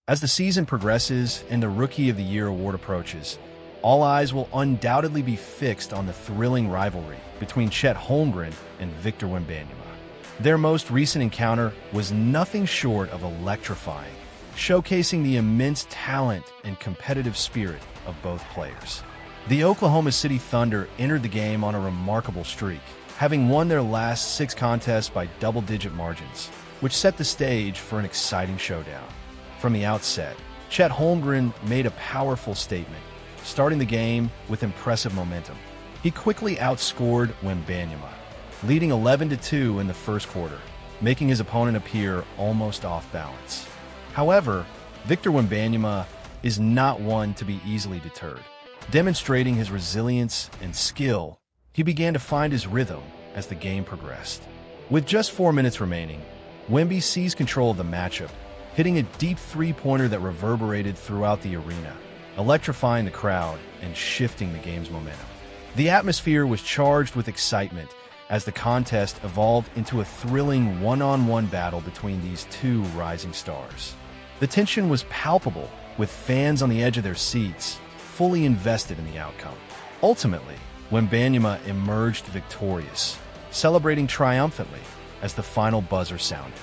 As the season progresses and the Rookie of the Year award approaches, all eyes will undoubtedly be fixed on the thrilling rivalry between Chet Holmgren and Victor Wembanyama. Their most recent encounter was nothing short of electrifying, showcasing the immense talent and competitive spirit of both players. The Oklahoma City Thunder entered the game on a remarkable streak, having won their last 6 contests by double-digit margins, which set the stage for an exciting showdown. From the outset, Chet Holmgren made a powerful statement, starting the game with impressive momentum. He quickly outscored Wembanyama, leading 11-2 in the first quarter, making his opponent appear almost off balance. However, Victor Wembanyama is not one to be easily deterred. Demonstrating his resilience and skill, he began to find his rhythm as the game progressed. With just 4 minutes remaining, Wemby seized control of the matchup, hitting a deep three-pointer that reverberated throughout the arena, electrifying the crowd and shifting the game's momentum. The atmosphere was charged with excitement as the contest evolved into a thrilling one-on-one battle between these two rising stars. The tension was palpable, with fans on the edge of their seats, fully invested in the outcome. Ultimately, Wembanyama emerged victorious, celebrating triumphantly as the final buzzer sounded.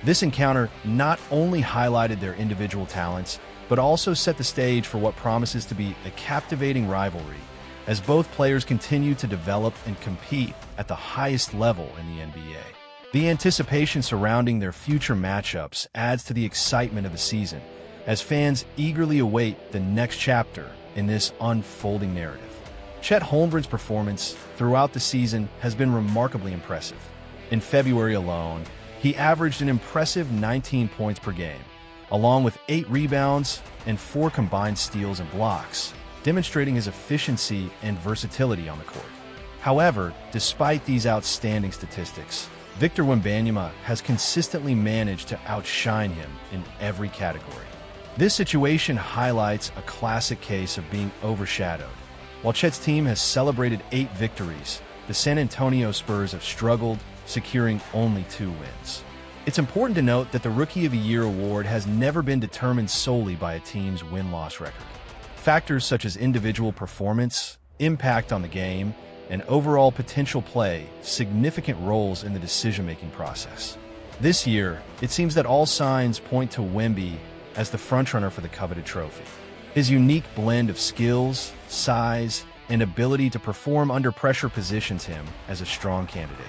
This encounter not only highlighted their individual talents, but also set the stage for what promises to be a captivating rivalry as both players continue to develop and compete at the highest level in the NBA. The anticipation surrounding their future matchups adds to the excitement of the season, as fans eagerly await the next chapter in this unfolding narrative. Chet Holmgren's performance throughout the season has been remarkably impressive. In February alone, he averaged an impressive 19 points per game, along with 8 rebounds and 4 combined steals and blocks, demonstrating his efficiency and versatility on the court. However, despite these outstanding statistics, Victor Wembanyama has consistently managed to outshine him in every category. This situation highlights a classic case of being overshadowed. While Chet's team has celebrated 8 victories, the San Antonio Spurs have struggled, securing only 2 wins. It's important to note that the Rookie of the Year award has never been determined solely by a team's win-loss record. Factors such as individual performance, impact on the game, and overall potential play significant roles in the decision-making process. This year, it seems that all signs point to Wemby as the frontrunner for the coveted trophy. His unique blend of skills, size, and ability to perform under pressure positions him as a strong candidate.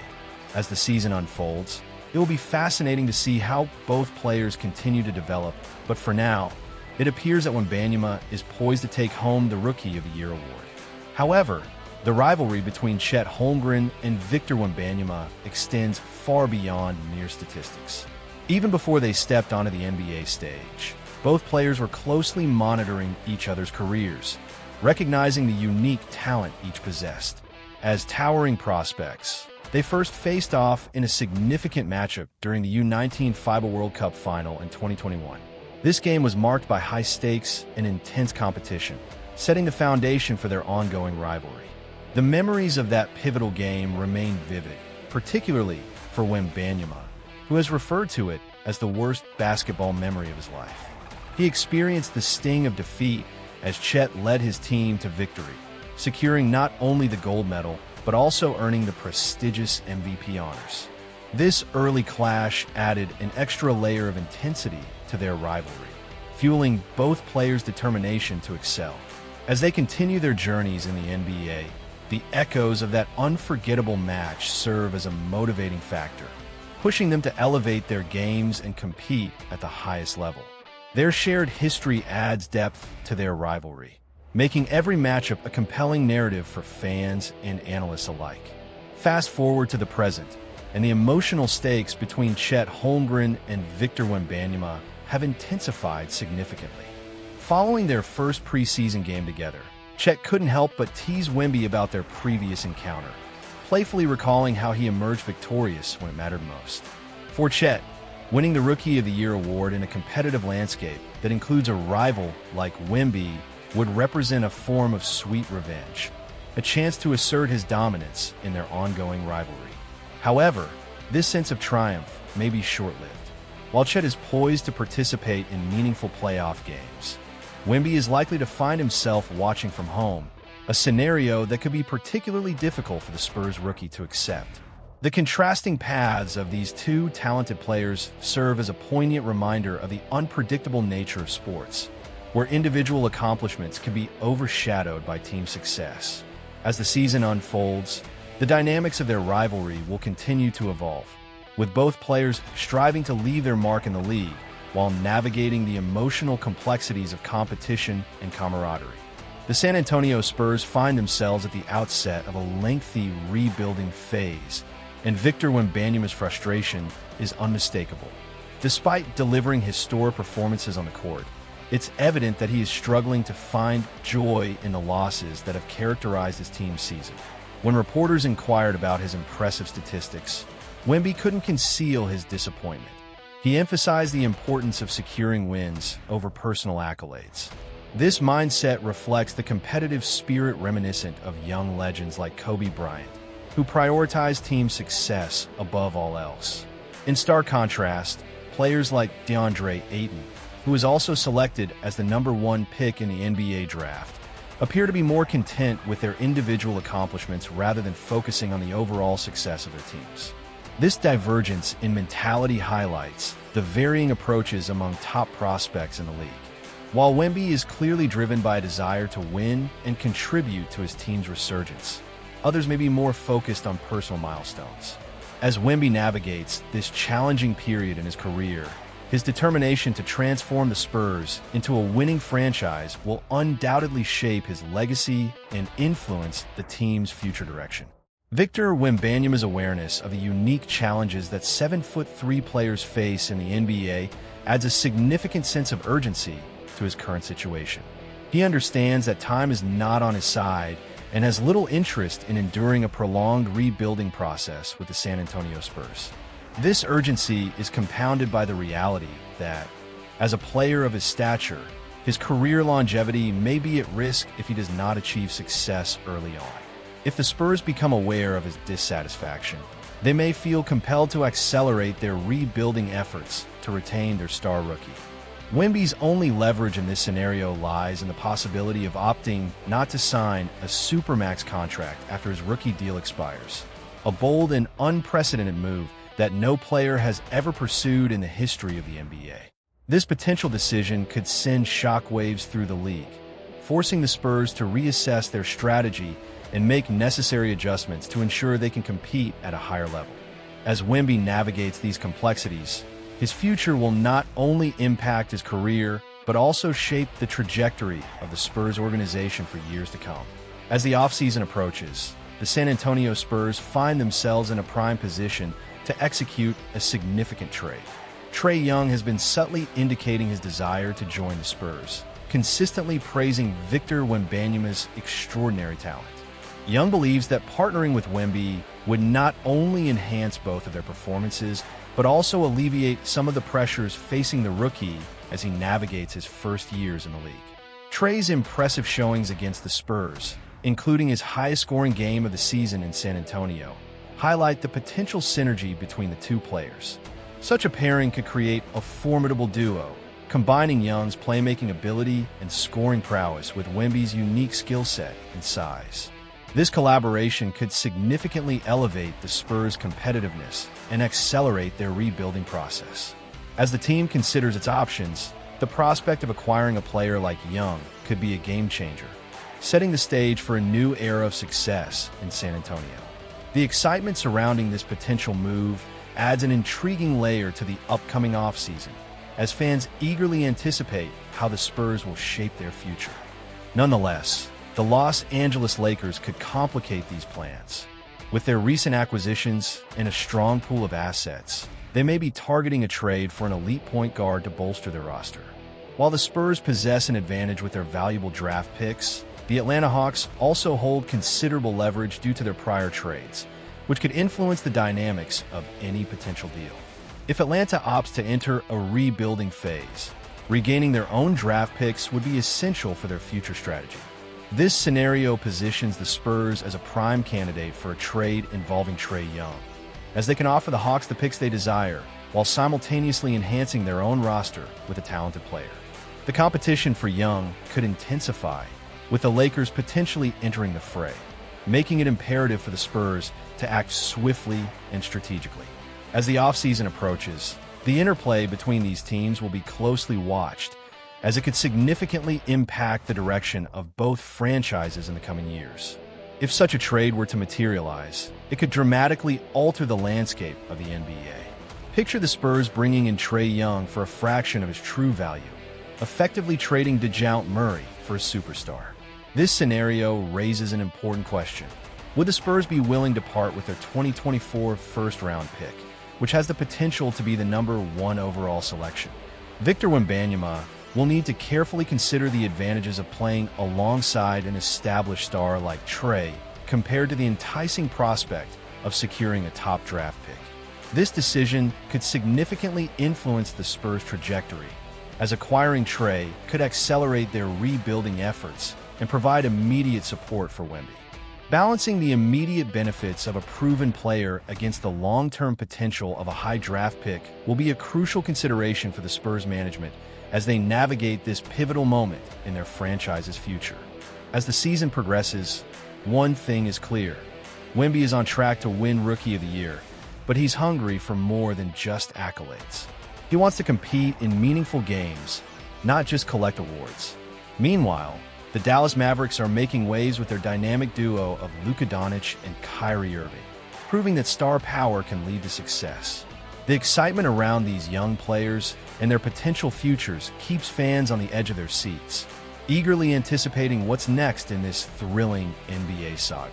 As the season unfolds, it will be fascinating to see how both players continue to develop, but for now, it appears that Wembanyama is poised to take home the Rookie of the Year award. However, the rivalry between Chet Holmgren and Victor Wembanyama extends far beyond mere statistics. Even before they stepped onto the NBA stage, both players were closely monitoring each other's careers, recognizing the unique talent each possessed. As towering prospects, they first faced off in a significant matchup during the U19 FIBA World Cup final in 2021. This game was marked by high stakes and intense competition, setting the foundation for their ongoing rivalry. The memories of that pivotal game remain vivid, particularly for Wembanyama, who has referred to it as the worst basketball memory of his life. He experienced the sting of defeat as Chet led his team to victory, securing not only the gold medal, but also earning the prestigious MVP honors. This early clash added an extra layer of intensity to their rivalry, fueling both players' determination to excel. As they continue their journeys in the NBA, the echoes of that unforgettable match serve as a motivating factor, pushing them to elevate their games and compete at the highest level. Their shared history adds depth to their rivalry, making every matchup a compelling narrative for fans and analysts alike. Fast forward to the present, and the emotional stakes between Chet Holmgren and Victor Wembanyama have intensified significantly. Following their first preseason game together, Chet couldn't help but tease Wemby about their previous encounter, playfully recalling how he emerged victorious when it mattered most. For Chet, winning the Rookie of the Year award in a competitive landscape that includes a rival like Wemby would represent a form of sweet revenge, a chance to assert his dominance in their ongoing rivalry. However, this sense of triumph may be short-lived. while Chet is poised to participate in meaningful playoff games. Wemby is likely to find himself watching from home, a scenario that could be particularly difficult for the Spurs rookie to accept. The contrasting paths of these two talented players serve as a poignant reminder of the unpredictable nature of sports, where individual accomplishments can be overshadowed by team success. As the season unfolds, the dynamics of their rivalry will continue to evolve, with both players striving to leave their mark in the league while navigating the emotional complexities of competition and camaraderie. The San Antonio Spurs find themselves at the outset of a lengthy rebuilding phase, and Victor Wembanyama's frustration is unmistakable. Despite delivering historic performances on the court, it's evident that he is struggling to find joy in the losses that have characterized his team's season. When reporters inquired about his impressive statistics, Wemby couldn't conceal his disappointment. He emphasized the importance of securing wins over personal accolades. This mindset reflects the competitive spirit reminiscent of young legends like Kobe Bryant, who prioritized team success above all else. In stark contrast, players like DeAndre Ayton, who was also selected as the #1 pick in the NBA draft, appear to be more content with their individual accomplishments rather than focusing on the overall success of their teams. This divergence in mentality highlights the varying approaches among top prospects in the league. While Wemby is clearly driven by a desire to win and contribute to his team's resurgence, others may be more focused on personal milestones. As Wemby navigates this challenging period in his career, his determination to transform the Spurs into a winning franchise will undoubtedly shape his legacy and influence the team's future direction. Victor Wembanyama's awareness of the unique challenges that 7'3" players face in the NBA adds a significant sense of urgency to his current situation. He understands that time is not on his side and has little interest in enduring a prolonged rebuilding process with the San Antonio Spurs. This urgency is compounded by the reality that, as a player of his stature, his career longevity may be at risk if he does not achieve success early on. If the Spurs become aware of his dissatisfaction, they may feel compelled to accelerate their rebuilding efforts to retain their star rookie. Wemby's only leverage in this scenario lies in the possibility of opting not to sign a supermax contract after his rookie deal expires, a bold and unprecedented move that no player has ever pursued in the history of the NBA. This potential decision could send shockwaves through the league, forcing the Spurs to reassess their strategy and make necessary adjustments to ensure they can compete at a higher level. As Wemby navigates these complexities, his future will not only impact his career, but also shape the trajectory of the Spurs organization for years to come. As the offseason approaches, the San Antonio Spurs find themselves in a prime position to execute a significant trade. Trae Young has been subtly indicating his desire to join the Spurs, consistently praising Victor Wembanyama's extraordinary talent. Young believes that partnering with Wemby would not only enhance both of their performances, but also alleviate some of the pressures facing the rookie as he navigates his first years in the league. Trae's impressive showings against the Spurs, including his highest-scoring game of the season in San Antonio, highlight the potential synergy between the two players. Such a pairing could create a formidable duo, combining Young's playmaking ability and scoring prowess with Wemby's unique skill set and size. This collaboration could significantly elevate the Spurs' competitiveness and accelerate their rebuilding process. As the team considers its options, the prospect of acquiring a player like Young could be a game-changer, setting the stage for a new era of success in San Antonio. The excitement surrounding this potential move adds an intriguing layer to the upcoming offseason, as fans eagerly anticipate how the Spurs will shape their future. Nonetheless, the Los Angeles Lakers could complicate these plans. With their recent acquisitions and a strong pool of assets, they may be targeting a trade for an elite point guard to bolster their roster. While the Spurs possess an advantage with their valuable draft picks, the Atlanta Hawks also hold considerable leverage due to their prior trades, which could influence the dynamics of any potential deal. If Atlanta opts to enter a rebuilding phase, regaining their own draft picks would be essential for their future strategy. This scenario positions the Spurs as a prime candidate for a trade involving Trae Young, as they can offer the Hawks the picks they desire while simultaneously enhancing their own roster with a talented player. The competition for Young could intensify, with the Lakers potentially entering the fray, making it imperative for the Spurs to act swiftly and strategically. As the offseason approaches, the interplay between these teams will be closely watched, as it could significantly impact the direction of both franchises in the coming years. If such a trade were to materialize, it could dramatically alter the landscape of the NBA. Picture the Spurs bringing in Trae Young for a fraction of his true value, effectively trading DeJounte Murray for a superstar. This scenario raises an important question. Would the Spurs be willing to part with their 2024 first-round pick, which has the potential to be the #1 overall selection? Victor Wembanyama will need to carefully consider the advantages of playing alongside an established star like Trae compared to the enticing prospect of securing a top draft pick. This decision could significantly influence the Spurs' trajectory, as acquiring Trae could accelerate their rebuilding efforts and provide immediate support for Wemby. Balancing the immediate benefits of a proven player against the long-term potential of a high draft pick will be a crucial consideration for the Spurs management as they navigate this pivotal moment in their franchise's future. As the season progresses, one thing is clear. Wemby is on track to win Rookie of the Year, but he's hungry for more than just accolades. He wants to compete in meaningful games, not just collect awards. Meanwhile, the Dallas Mavericks are making waves with their dynamic duo of Luka Doncic and Kyrie Irving, proving that star power can lead to success. The excitement around these young players and their potential futures keeps fans on the edge of their seats, eagerly anticipating what's next in this thrilling NBA saga.